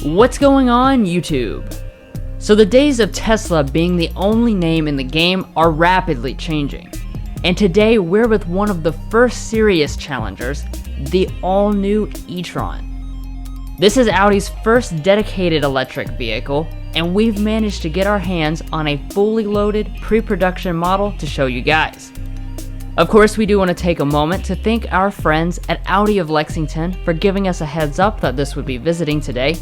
What's going on, YouTube? So the days of Tesla being the only name in the game are rapidly changing. And today we're with one of the first serious challengers, the all-new e-tron. This is Audi's first dedicated electric vehicle, and we've managed to get our hands on a fully loaded pre-production model to show you guys. Of course, we do want to take a moment to thank our friends at Audi of Lexington for giving us a heads up that this would be visiting today.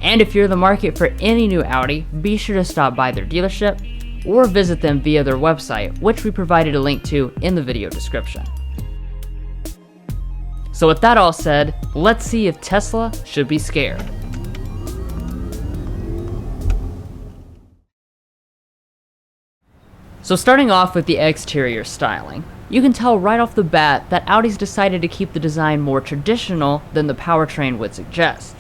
And if you're in the market for any new Audi, be sure to stop by their dealership or visit them via their website, which we provided a link to in the video description. So with that all said, let's see if Tesla should be scared. So starting off with the exterior styling, you can tell right off the bat that Audi's decided to keep the design more traditional than the powertrain would suggest.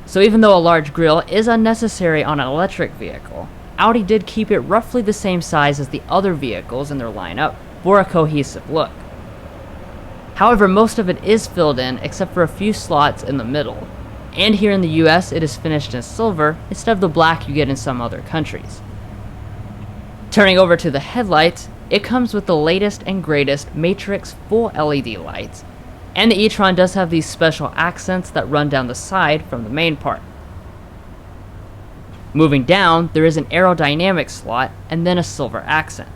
So even though a large grille is unnecessary on an electric vehicle, Audi did keep it roughly the same size as the other vehicles in their lineup for a cohesive look. However, most of it is filled in except for a few slots in the middle, and here in the US it is finished in silver instead of the black you get in some other countries. Turning over to the headlights, it comes with the latest and greatest Matrix full LED lights, and the e-tron does have these special accents that run down the side from the main part. Moving down, there is an aerodynamic slot and then a silver accent.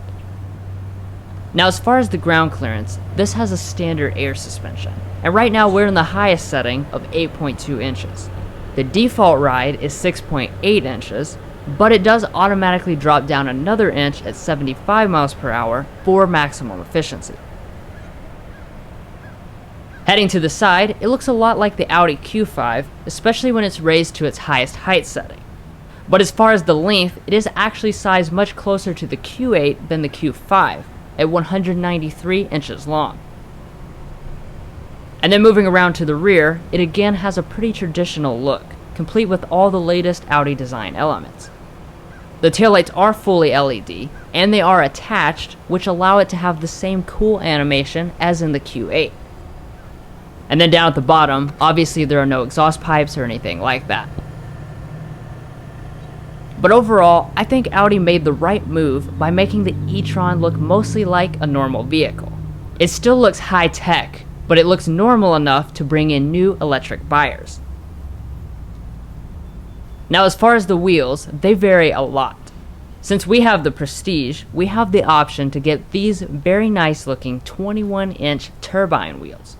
Now as far as the ground clearance, this has a standard air suspension, and right now we're in the highest setting of 8.2 inches. The default ride is 6.8 inches, but it does automatically drop down another inch at 75 miles per hour for maximum efficiency. Heading to the side, it looks a lot like the Audi Q5, especially when it's raised to its highest height setting. But as far as the length, it is actually sized much closer to the Q8 than the Q5, at 193 inches long. And then moving around to the rear, it again has a pretty traditional look, complete with all the latest Audi design elements. The taillights are fully LED, and they are attached, which allow it to have the same cool animation as in the Q8. And then down at the bottom, obviously there are no exhaust pipes or anything like that. But overall, I think Audi made the right move by making the e-tron look mostly like a normal vehicle. It still looks high-tech, but it looks normal enough to bring in new electric buyers. Now as far as the wheels, they vary a lot. Since we have the Prestige, we have the option to get these very nice looking 21-inch turbine wheels.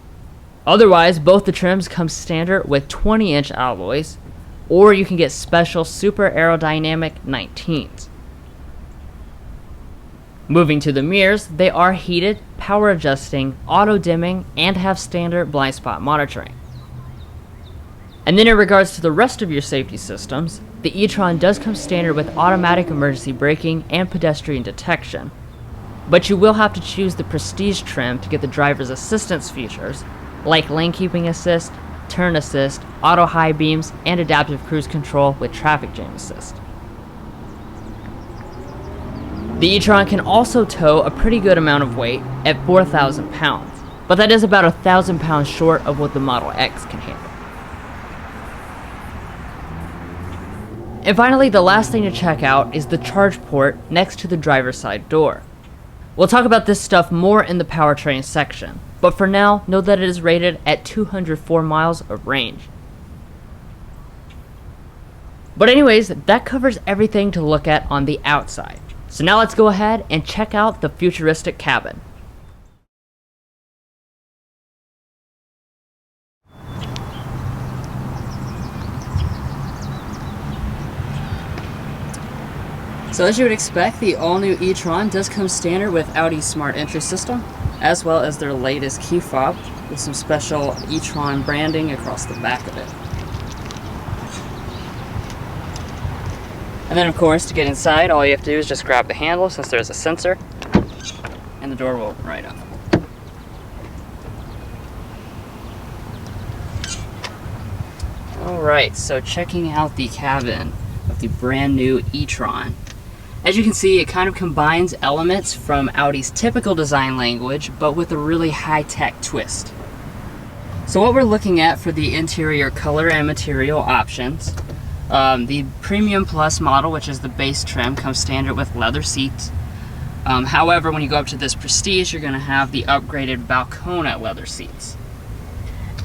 Otherwise, both the trims come standard with 20-inch alloys, or you can get special super aerodynamic 19s. Moving to the mirrors, they are heated, power adjusting, auto dimming, and have standard blind spot monitoring. And then in regards to the rest of your safety systems, the e-tron does come standard with automatic emergency braking and pedestrian detection, but you will have to choose the Prestige trim to get the driver's assistance features, like lane keeping assist, turn assist, auto high beams, and adaptive cruise control with traffic jam assist. The e-tron can also tow a pretty good amount of weight at 4,000 pounds, but that is about 1,000 pounds short of what the Model X can handle. And finally, the last thing to check out is the charge port next to the driver's side door. We'll talk about this stuff more in the powertrain section, but for now, know that it is rated at 204 miles of range. But anyways, that covers everything to look at on the outside. So now let's go ahead and check out the futuristic cabin. So as you would expect, the all-new e-tron does come standard with Audi's smart entry system, as well as their latest key fob with some special e-tron branding across the back of it. And then of course, to get inside, all you have to do is just grab the handle since there's a sensor, and the door will open right up. Alright, so checking out the cabin of the brand new e-tron. As you can see, it kind of combines elements from Audi's typical design language, but with a really high-tech twist. So what we're looking at for the interior color and material options, the Premium Plus model, which is the base trim, comes standard with leather seats. However, when you go up to this Prestige, you're going to have the upgraded Balcona leather seats.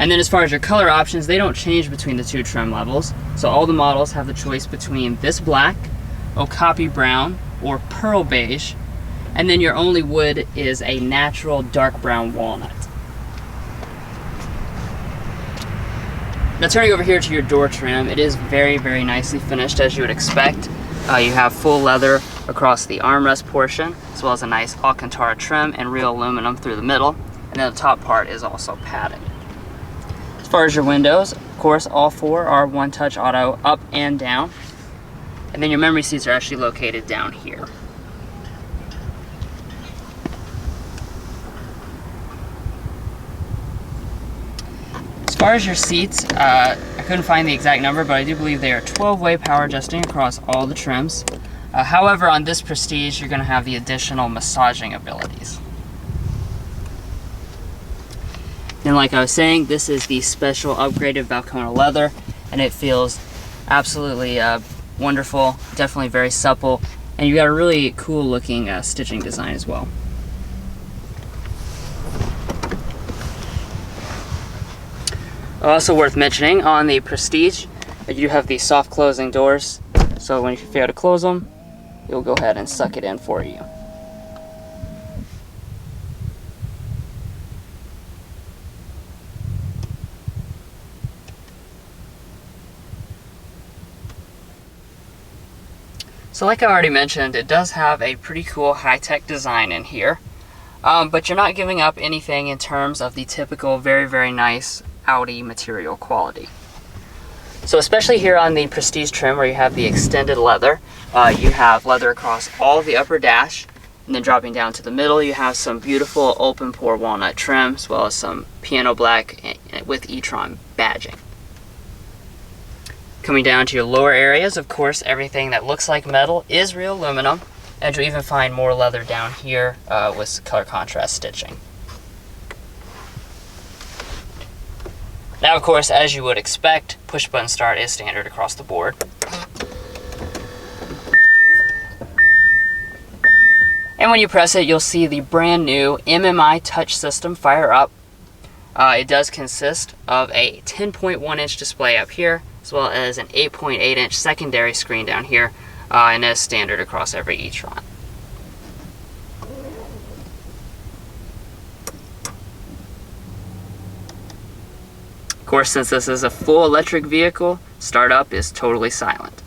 And then as far as your color options, they don't change between the two trim levels. So all the models have the choice between this black, Okapi brown, or pearl beige. And then your only wood is a natural dark brown walnut. Now turning over here to your door trim, it is very, very nicely finished as you would expect. You have full leather across the armrest portion, as well as a nice Alcantara trim and real aluminum through the middle. And then the top part is also padded. As far as your windows, of course, all four are one-touch auto up and down. And then your memory seats are actually located down here. As far as your seats, I couldn't find the exact number, but I do believe they are 12-way power adjusting across all the trims. However, on this Prestige, you're going to have the additional massaging abilities. And like I was saying, this is the special upgraded Balcona leather, and it feels absolutely wonderful, definitely very supple, and you got a really cool looking stitching design as well. Also worth mentioning, on the Prestige, you have the soft closing doors, so when you fail to close them, it'll go ahead and suck it in for you. So like I already mentioned, it does have a pretty cool high-tech design in here, but you're not giving up anything in terms of the typical very, very nice Audi material quality. So especially here on the Prestige trim where you have the extended leather, you have leather across all the upper dash, and then dropping down to the middle you have some beautiful open pore walnut trim, as well as some piano black with e-tron badging. Coming down to your lower areas, of course, everything that looks like metal is real aluminum, and you'll even find more leather down here with color contrast stitching. Now, of course, as you would expect, push button start is standard across the board. And when you press it, you'll see the brand new MMI Touch system fire up. It does consist of a 10.1-inch display up here, as well as an 8.8-inch secondary screen down here, and as standard across every e-tron. Of course, since this is a full electric vehicle, startup is totally silent.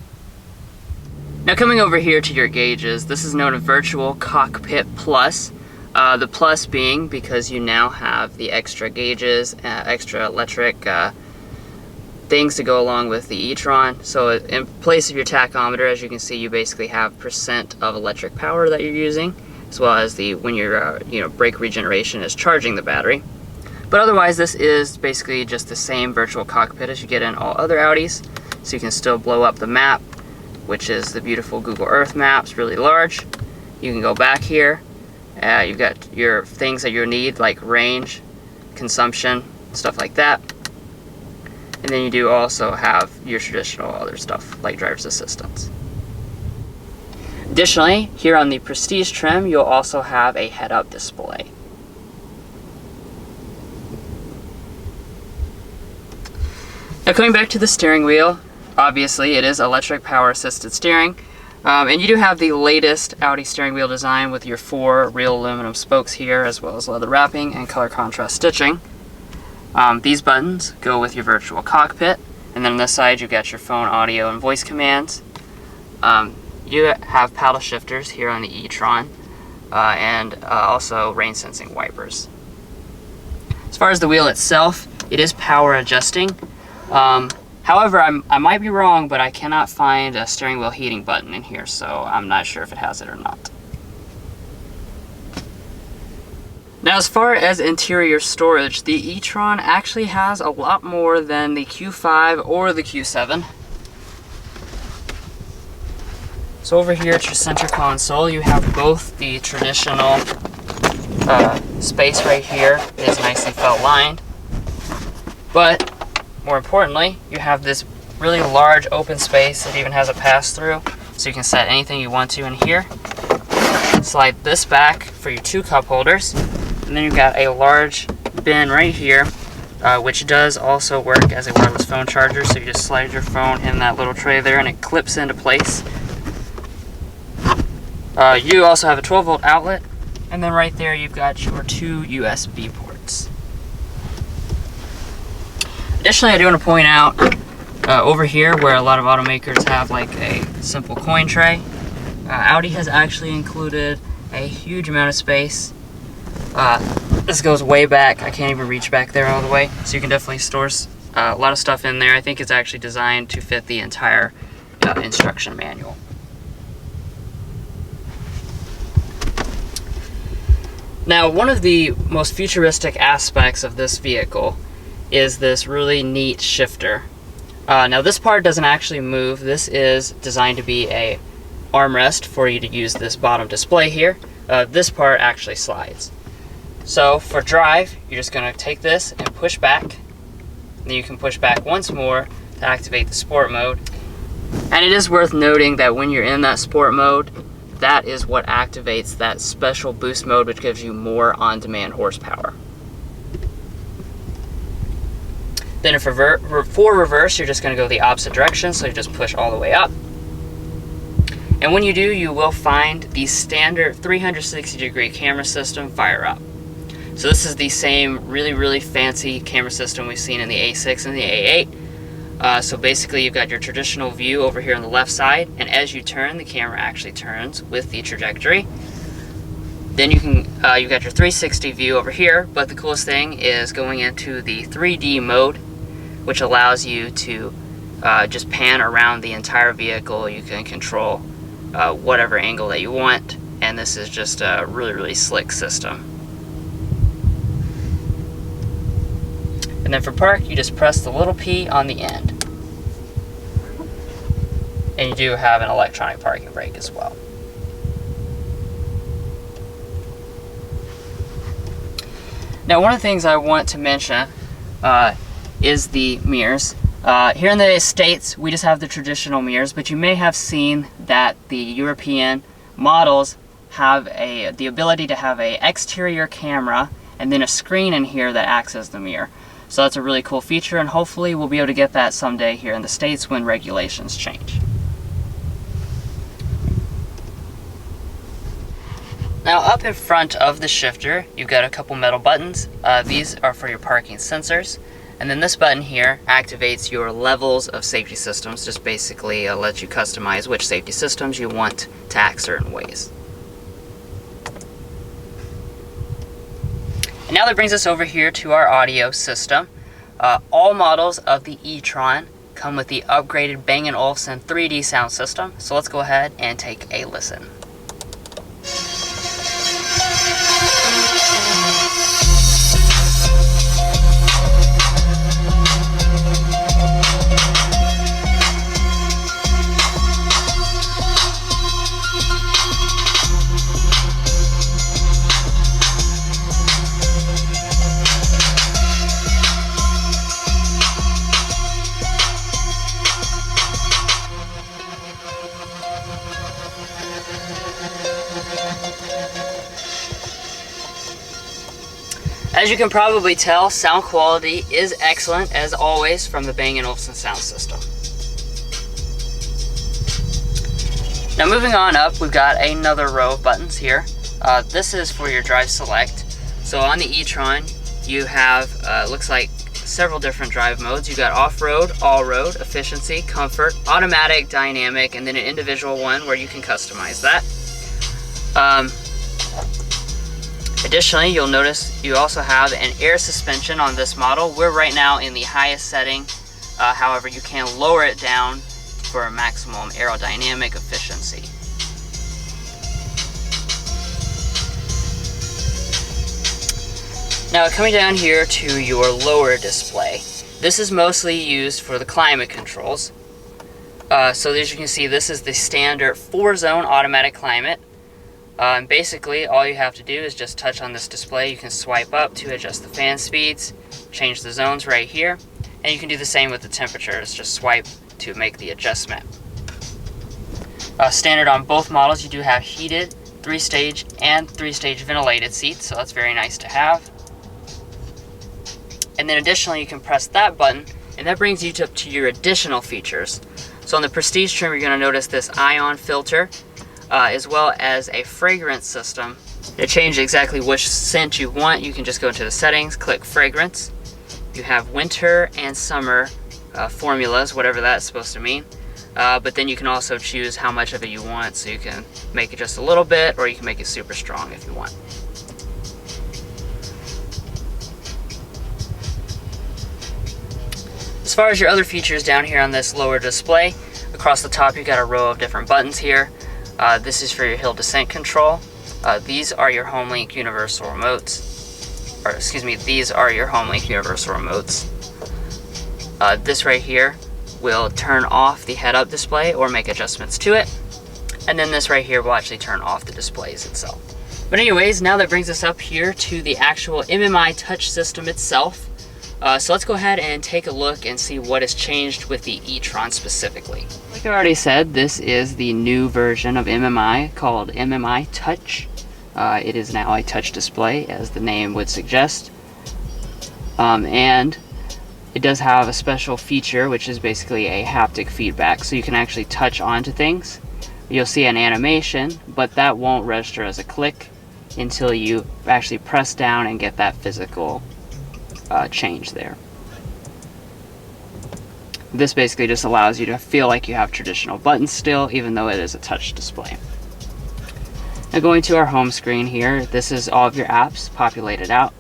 Now coming over here to your gauges, this is known as Virtual Cockpit Plus. The plus being because you now have the extra gauges, extra electric things to go along with the e-tron. So in place of your tachometer, as you can see, you basically have % of electric power that you're using, as well as the when your brake regeneration is charging the battery. But otherwise, this is basically just the same virtual cockpit as you get in all other Audis. So you can still blow up the map, which is the beautiful Google Earth maps, really large. You can go back here. You've got your things that you need, like range, consumption, stuff like that. And then you do also have your traditional other stuff, like driver's assistance. Additionally, here on the Prestige trim, you'll also have a head-up display. Now coming back to the steering wheel, obviously it is electric power assisted steering. And you do have the latest Audi steering wheel design with your 4 real aluminum spokes here, as well as leather wrapping and color contrast stitching. These buttons go with your virtual cockpit, and then on this side you've got your phone audio and voice commands. You have paddle shifters here on the e-tron, and also rain sensing wipers. As far as the wheel itself, it is power adjusting. However, I might be wrong, but I cannot find a steering wheel heating button in here, so I'm not sure if it has it or not. Now, as far as interior storage, the e-tron actually has a lot more than the Q5 or the Q7. So over here at your center console, you have both the traditional space right here is nicely felt lined, But more importantly, you have this really large open space. It even has a pass-through, so you can set anything you want to in here. Slide this back for your 2 cup holders, and then you've got a large bin right here, which does also work as a wireless phone charger. So you just slide your phone in that little tray there, and it clips into place. You also have a 12-volt outlet, and then right there you've got your 2 USB ports. Additionally, I do want to point out over here where a lot of automakers have like a simple coin tray, Audi has actually included a huge amount of space. This goes way back. I can't even reach back there all the way, so you can definitely store a lot of stuff in there. I think it's actually designed to fit the entire instruction manual. Now, one of the most futuristic aspects of this vehicle is this really neat shifter. Now, this part doesn't actually move. This is designed to be a armrest for you to use this bottom display here. This part actually slides. So for drive, you're just going to take this and push back. Then you can push back once more to activate the sport mode. And it is worth noting that when you're in that sport mode, that is what activates that special boost mode, which gives you more on-demand horsepower. Then for reverse, you're just going to go the opposite direction, so you just push all the way up. And when you do, you will find the standard 360-degree camera system fire up. So this is the same really fancy camera system we've seen in the A6 and the A8. So basically you've got your traditional view over here on the left side, and as you turn, the camera actually turns with the trajectory. Then you can you've got your 360 view over here, but the coolest thing is going into the 3D mode, which allows you to just pan around the entire vehicle. You can control whatever angle that you want, and this is just a really slick system. And then for park, you just press the little P on the end. And you do have an electronic parking brake as well. Now, one of the things I want to mention is the mirrors. Here in the States, we just have the traditional mirrors, but you may have seen that the European models have the ability to have an exterior camera and then a screen in here that acts as the mirror. So that's a really cool feature, and hopefully we'll be able to get that someday here in the States when regulations change. Now, up in front of the shifter, you've got a couple metal buttons. These are for your parking sensors. And then this button here activates your levels of safety systems, just basically lets you customize which safety systems you want to act certain ways. And now that brings us over here to our audio system. All models of the e-tron come with the upgraded Bang & Olufsen 3D sound system. So let's go ahead and take a listen. As you can probably tell, sound quality is excellent, as always, from the Bang & Olufsen sound system. Now moving on up, we've got another row of buttons here. This is for your drive select. So on the e-tron, you have, looks like, several different drive modes. You've got off-road, all-road, efficiency, comfort, automatic, dynamic, and then an individual one where you can customize that. Additionally, you'll notice you also have an air suspension on this model. We're right now in the highest setting. However, you can lower it down for maximum aerodynamic efficiency. Now, coming down here to your lower display, this is mostly used for the climate controls. So as you can see, this is the standard 4-zone automatic climate. And basically, all you have to do is just touch on this display. You can swipe up to adjust the fan speeds, change the zones right here, and you can do the same with the temperatures. Just swipe to make the adjustment. Standard on both models, you do have heated 3-stage and 3-stage ventilated seats, so that's very nice to have. And then additionally, you can press that button, and that brings you up to your additional features. So on the Prestige trim, you're going to notice this ion filter, as well as a fragrance system. To change exactly which scent you want, you can just go into the settings, click fragrance. You have winter and summer formulas, whatever that's supposed to mean. But then you can also choose how much of it you want, so you can make it just a little bit, or you can make it super strong if you want. As far as your other features down here on this lower display, across the top you've got a row of different buttons here. This is for your hill descent control. These are your HomeLink universal remotes. Or excuse me, these are your HomeLink universal remotes. This right here will turn off the head-up display or make adjustments to it. And then this right here will actually turn off the displays itself. But anyways, now that brings us up here to the actual MMI Touch system itself. So let's go ahead and take a look and see what has changed with the e-tron specifically. Like I already said, this is the new version of MMI called MMI Touch. It is now a touch display, as the name would suggest. And it does have a special feature, which is basically a haptic feedback. So you can actually touch onto things. You'll see an animation, but that won't register as a click until you actually press down and get that physical change there. This basically just allows you to feel like you have traditional buttons still, even though it is a touch display. Now going to our home screen here, this is all of your apps populated out.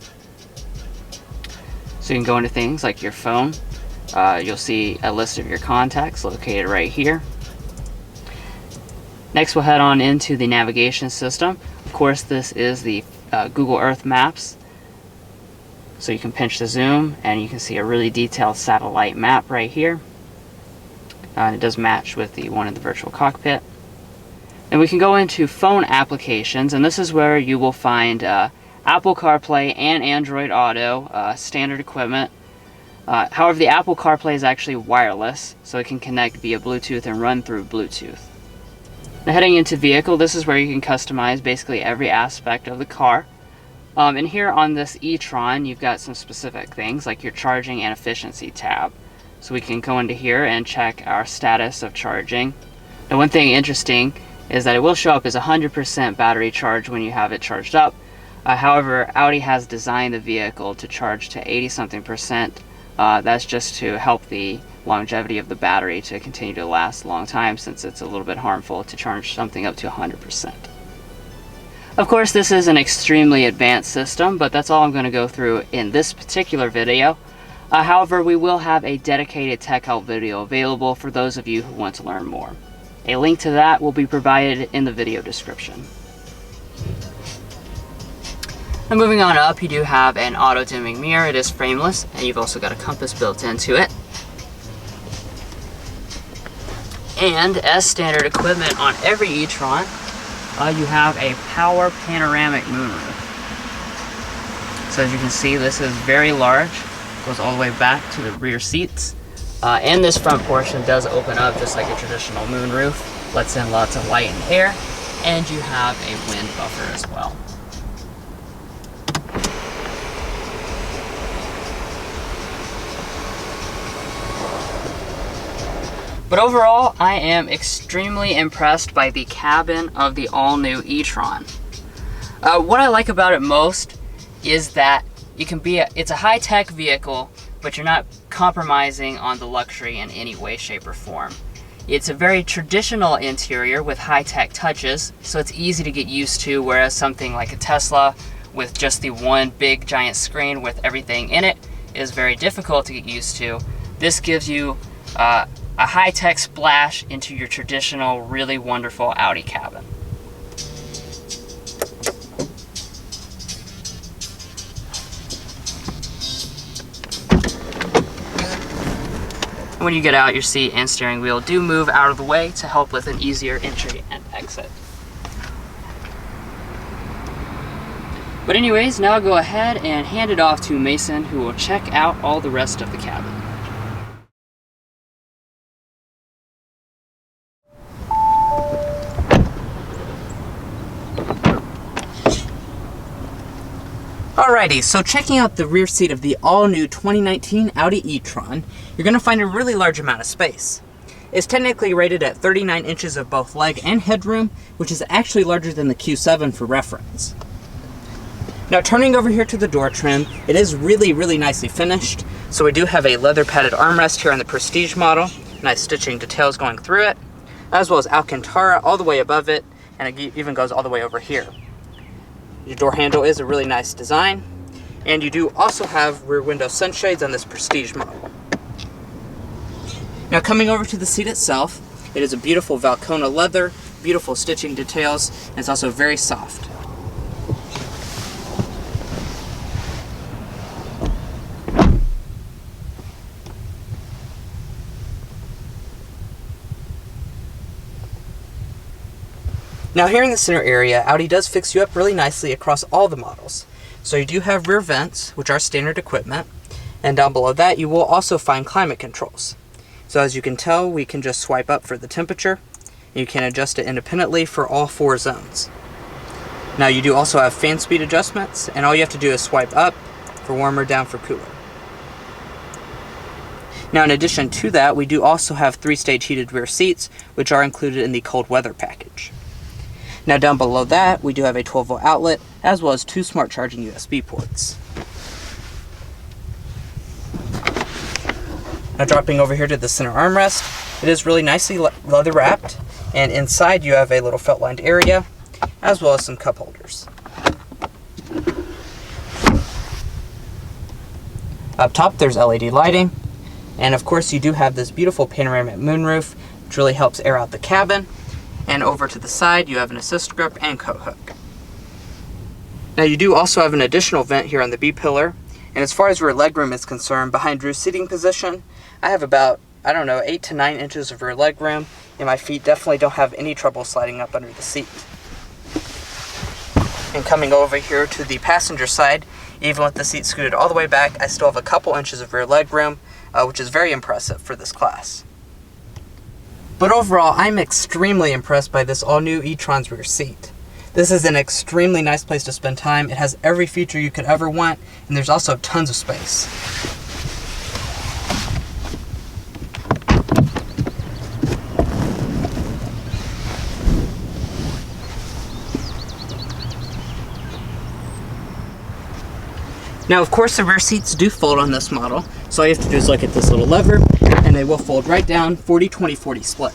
So you can go into things like your phone. You'll see a list of your contacts located right here. Next we'll head on into the navigation system. Of course, this is the Google Earth Maps. So you can pinch the zoom and you can see a really detailed satellite map right here. And it does match with the one in the virtual cockpit. And we can go into phone applications, and this is where you will find Apple CarPlay and Android Auto, standard equipment. However, the Apple CarPlay is actually wireless, so it can connect via Bluetooth and run through Bluetooth. Now heading into vehicle, this is where you can customize basically every aspect of the car. And here on this e-tron, you've got some specific things like your charging and efficiency tab. So we can go into here and check our status of charging. Now one thing interesting is that it will show up as 100% battery charge when you have it charged up. However, Audi has designed the vehicle to charge to 80-something%. That's just to help the longevity of the battery to continue to last a long time, since it's a little bit harmful to charge something up to 100%. Of course, this is an extremely advanced system, but that's all I'm going to go through in this particular video. However, we will have a dedicated tech help video available for those of you who want to learn more. A link to that will be provided in the video description. Now moving on up, you do have an auto dimming mirror. It is frameless, and you've also got a compass built into it. And as standard equipment on every e-tron, you have a power panoramic moonroof. So as you can see, this is very large, goes all the way back to the rear seats. And this front portion does open up just like a traditional moonroof, lets in lots of light and air, and you have a wind buffer as well. But overall, I am extremely impressed by the cabin of the all-new e-tron. What I like about it most is that it's a high-tech vehicle, but you're not compromising on the luxury in any way, shape, or form. It's a very traditional interior with high-tech touches, so it's easy to get used to, whereas something like a Tesla with just the one big giant screen with everything in it is very difficult to get used to. This gives you a high-tech splash into your traditional, really wonderful Audi cabin. When you get out, your seat and steering wheel do move out of the way to help with an easier entry and exit. But anyways, now I'll go ahead and hand it off to Mason, who will check out all the rest of the cabin. Alrighty, so checking out the rear seat of the all-new 2019 Audi e-tron, you're going to find a really large amount of space. It's technically rated at 39 inches of both leg and headroom, which is actually larger than the Q7 for reference. Now turning over here to the door trim, it is really nicely finished. So we do have a leather padded armrest here on the Prestige model, nice stitching details going through it, as well as Alcantara all the way above it, and it even goes all the way over here. Your door handle is a really nice design, and you do also have rear window sunshades on this Prestige model. Now coming over to the seat itself, it is a beautiful Valcona leather, beautiful stitching details, and it's also very soft. Now here in the center area, Audi does fix you up really nicely across all the models. So you do have rear vents, which are standard equipment, and down below that you will also find climate controls. So as you can tell, we can just swipe up for the temperature, and you can adjust it independently for all 4 zones. Now you do also have fan speed adjustments, and all you have to do is swipe up for warmer, down for cooler. Now in addition to that, we do also have 3-stage heated rear seats, which are included in the cold weather package. Now down below that, we do have a 12-volt outlet, as well as 2 smart charging USB ports. Now dropping over here to the center armrest, it is really nicely leather wrapped, and inside you have a little felt lined area, as well as some cup holders. Up top there's LED lighting, and of course you do have this beautiful panoramic moonroof, which really helps air out the cabin. And over to the side, you have an assist grip and coat hook. Now you do also have an additional vent here on the B-pillar, and as far as rear legroom is concerned, behind Drew's seating position, I have about, 8 to 9 inches of rear legroom, and my feet definitely don't have any trouble sliding up under the seat. And coming over here to the passenger side, even with the seat scooted all the way back, I still have a couple inches of rear legroom, which is very impressive for this class. But overall, I'm extremely impressed by this all-new e-tron's rear seat. This is an extremely nice place to spend time. It has every feature you could ever want, and there's also tons of space. Now, of course, the rear seats do fold on this model, so all you have to do is look at this little lever, and they will fold right down, 40-20-40 split.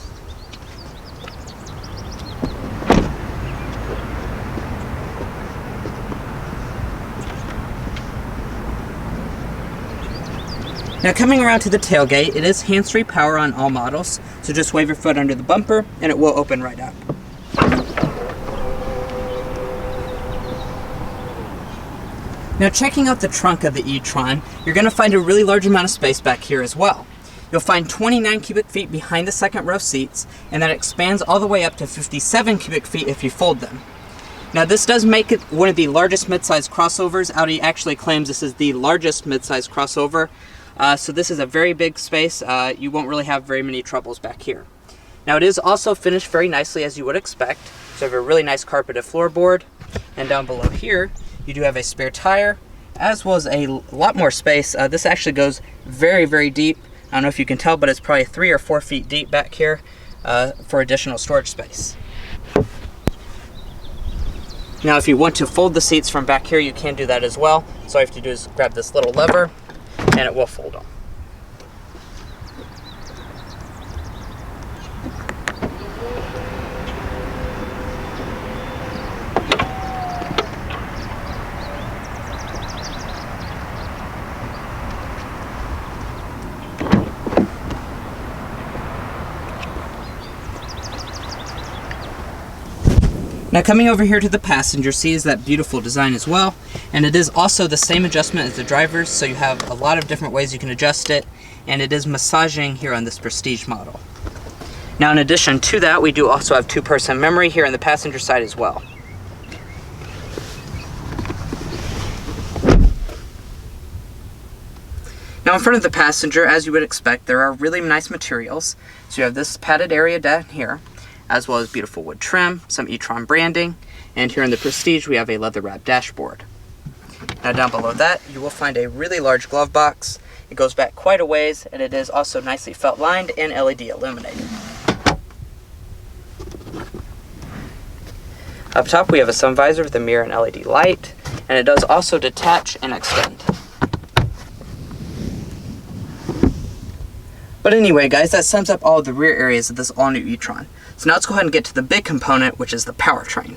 Now coming around to the tailgate, it is hands-free power on all models, so just wave your foot under the bumper, and it will open right up. Now checking out the trunk of the e-tron, you're going to find a really large amount of space back here as well. You'll find 29 cubic feet behind the second row seats, and that expands all the way up to 57 cubic feet if you fold them. Now this does make it one of the largest midsize crossovers. Audi actually claims this is the largest midsize crossover, so this is a very big space. You won't really have very many troubles back here. Now it is also finished very nicely as you would expect, so you have a really nice carpeted floorboard, and down below here you do have a spare tire, as well as a lot more space. This actually goes very deep. I don't know if you can tell, but it's probably 3 or 4 feet deep back here for additional storage space. Now if you want to fold the seats from back here, you can do that as well. So all you have to do is grab this little lever and it will fold on. Now coming over here to the passenger seat is that beautiful design as well, and it is also the same adjustment as the driver's, so you have a lot of different ways you can adjust it, and it is massaging here on this Prestige model. Now in addition to that, we do also have 2-person memory here on the passenger side as well. Now in front of the passenger, as you would expect, there are really nice materials. So you have this padded area down here, as well as beautiful wood trim, some e-tron branding, and here in the Prestige we have a leather-wrapped dashboard. Now down below that, you will find a really large glove box. It goes back quite a ways, and it is also nicely felt lined and LED illuminated. Up top we have a sun visor with a mirror and LED light, and it does also detach and extend. But anyway guys, that sums up all of the rear areas of this all-new e-tron. So now let's go ahead and get to the big component, which is the powertrain.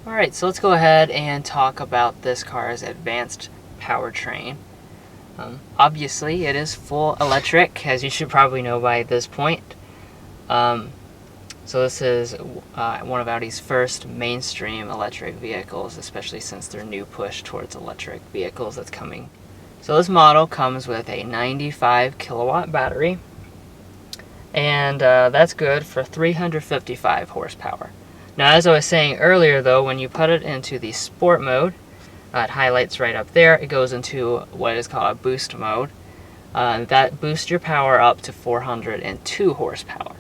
Alright, so let's go ahead and talk about this car's advanced powertrain. Obviously, it is full electric, as you should probably know by this point. So this is one of Audi's first mainstream electric vehicles, especially since their new push towards electric vehicles that's coming. So this model comes with a 95 kilowatt battery, and that's good for 355 horsepower. Now, as I was saying earlier though, when you put it into the sport mode, it highlights right up there, it goes into what is called a boost mode. That boosts your power up to 402 horsepower.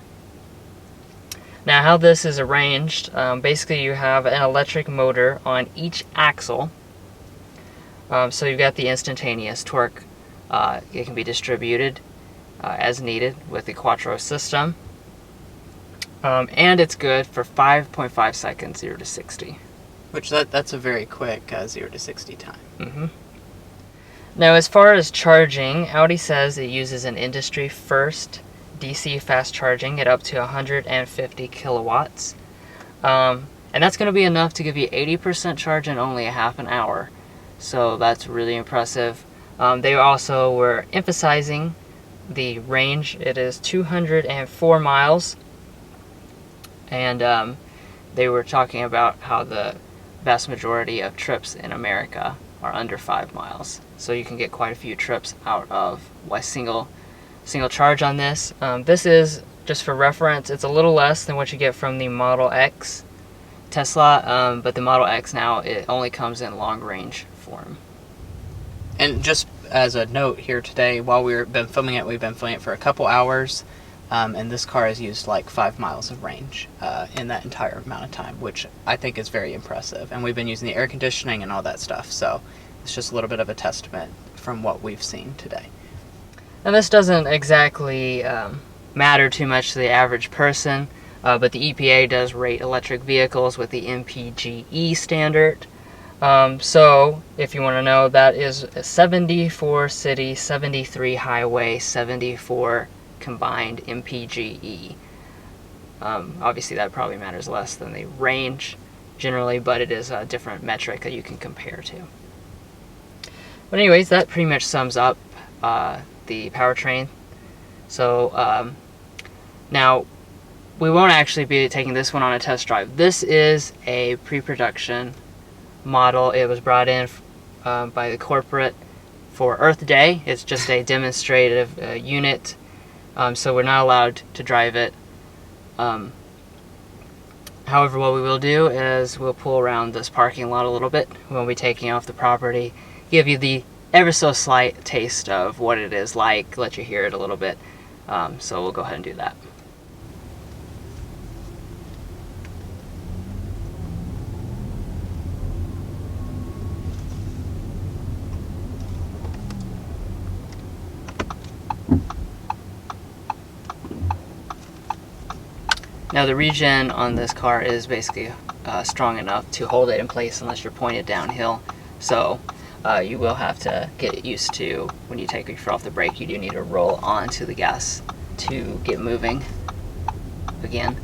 Now how this is arranged, basically you have an electric motor on each axle. So you've got the instantaneous torque. It can be distributed as needed with the Quattro system. And it's good for 5.5 seconds, 0 to 60. Which that's a very quick 0 to 60 time. Now as far as charging, Audi says it uses an industry first DC fast charging at up to 150 kilowatts. And that's going to be enough to give you 80% charge in only a half an hour. So that's really impressive. They also were emphasizing the range. It is 204 miles. And they were talking about how the vast majority of trips in America are under 5 miles. So you can get quite a few trips out of a single charge on this. This is, just for reference, it's a little less than what you get from the Model X Tesla, but the Model X now, it only comes in long range form. And just as a note here today, while we've been filming it for a couple hours, and this car has used like 5 miles of range in that entire amount of time, which I think is very impressive. And we've been using the air conditioning and all that stuff, so it's just a little bit of a testament from what we've seen today. And this doesn't exactly matter too much to the average person, but the EPA does rate electric vehicles with the MPGe standard. So, if you want to know, that is 74 city, 73 highway, 74 combined MPGe. Obviously that probably matters less than the range generally, but it is a different metric that you can compare to. But anyways, that pretty much sums up the powertrain. So now we won't actually be taking this one on a test drive. This is a pre-production model. It was brought in by the corporate for Earth Day. It's just a demonstrative unit, so we're not allowed to drive it. However, what we will do is we'll pull around this parking lot a little bit. We'll be taking off the property, give you the ever so slight taste of what it is like, let you hear it a little bit. So we'll go ahead and do that. Now the regen on this car is basically strong enough to hold it in place unless you're pointed downhill. So you will have to get used to, when you take your foot off the brake, you do need to roll onto the gas to get moving again.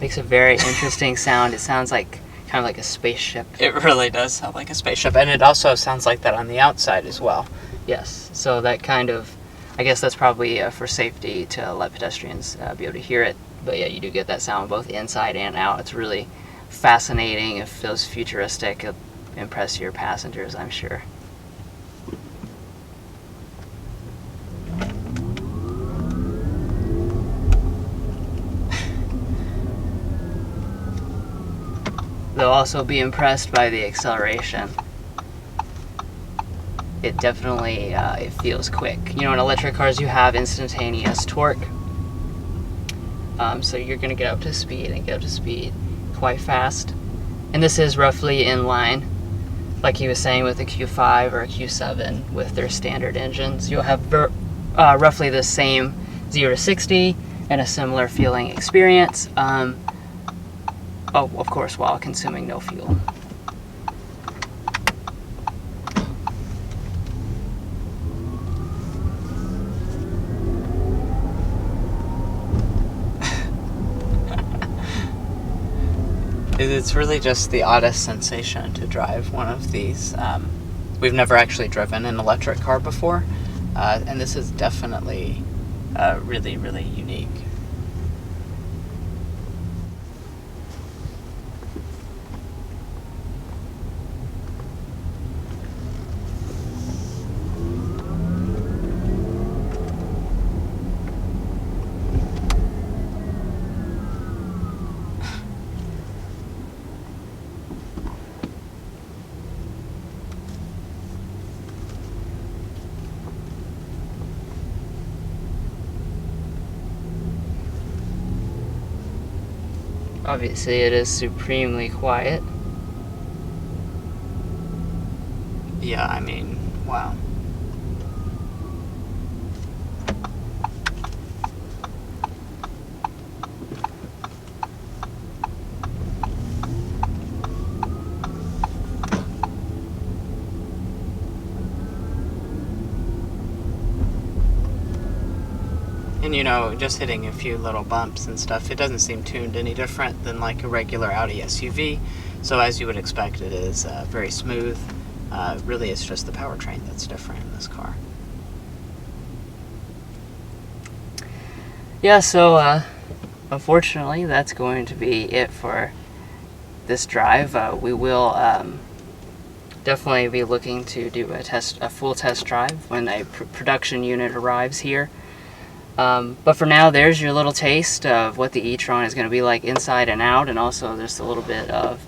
Makes a very interesting sound. It sounds like kind of like a spaceship. It really does sound like a spaceship, and it also sounds like that on the outside as well. Yes, so that kind of, I guess that's probably for safety to let pedestrians be able to hear it. But yeah, you do get that sound both inside and out. It's really fascinating. It feels futuristic. It'll impress your passengers, I'm sure. you'll also be impressed by the acceleration. It definitely it feels quick. You know, in electric cars you have instantaneous torque, so you're going to get up to speed and get up to speed quite fast. And this is roughly in line, like he was saying, with a Q5 or a Q7 with their standard engines. You'll have roughly the same 0 to 60 and a similar feeling experience. Oh, of course, while consuming no fuel. It's really just the oddest sensation to drive one of these. We've never actually driven an electric car before, and this is definitely really, really unique. Obviously, it is supremely quiet. Yeah, I mean, wow. And you know, just hitting a few little bumps and stuff, it doesn't seem tuned any different than like a regular Audi SUV. So as you would expect, it is very smooth. Really, it's just the powertrain that's different in this car. Yeah, so unfortunately, that's going to be it for this drive. We will definitely be looking to do a full test drive when a production unit arrives here. But for now, there's your little taste of what the e-tron is going to be like inside and out, and also just a little bit of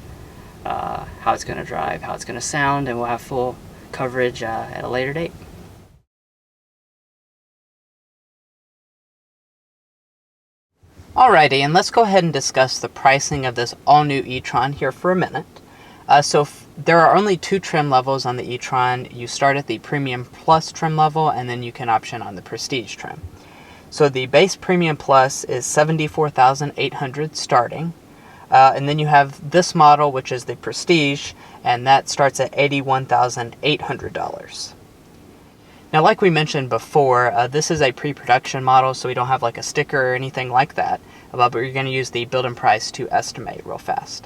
how it's going to drive, how it's going to sound, and we'll have full coverage at a later date. Alrighty, and let's go ahead and discuss the pricing of this all-new e-tron here for a minute. There are only 2 trim levels on the e-tron. You start at the Premium Plus trim level, and then you can option on the Prestige trim. So the base Premium Plus is $74,800 starting. And then you have this model, which is the Prestige, and that starts at $81,800. Now, like we mentioned before, this is a pre-production model, so we don't have like a sticker or anything like that, but you're going to use the build-in price to estimate real fast.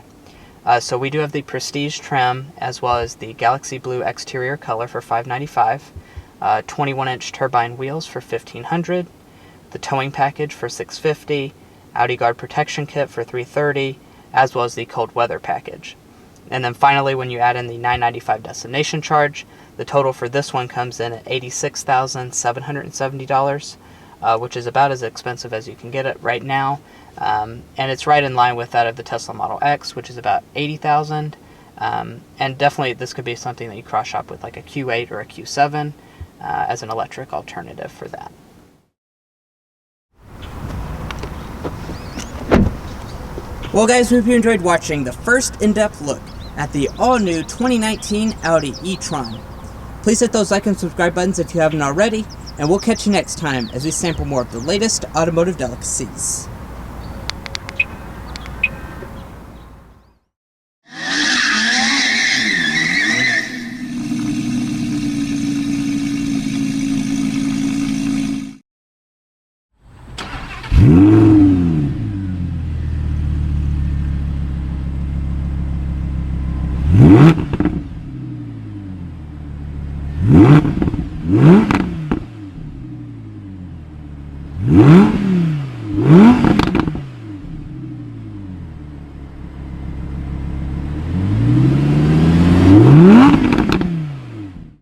So we do have the Prestige trim, as well as the Galaxy Blue exterior color for $595, 21-inch turbine wheels for $1,500, the towing package for $650, Audi Guard protection kit for $330, as well as the cold weather package. And then finally, when you add in the $995 destination charge, the total for this one comes in at $86,770, which is about as expensive as you can get it right now. And it's right in line with that of the Tesla Model X, which is about $80,000. And definitely this could be something that you cross-shop with, like a Q8 or a Q7 as an electric alternative for that. Well guys, we hope you enjoyed watching the first in-depth look at the all-new 2019 Audi e-tron. Please hit those like and subscribe buttons if you haven't already, and we'll catch you next time as we sample more of the latest automotive delicacies. Mm-hmm.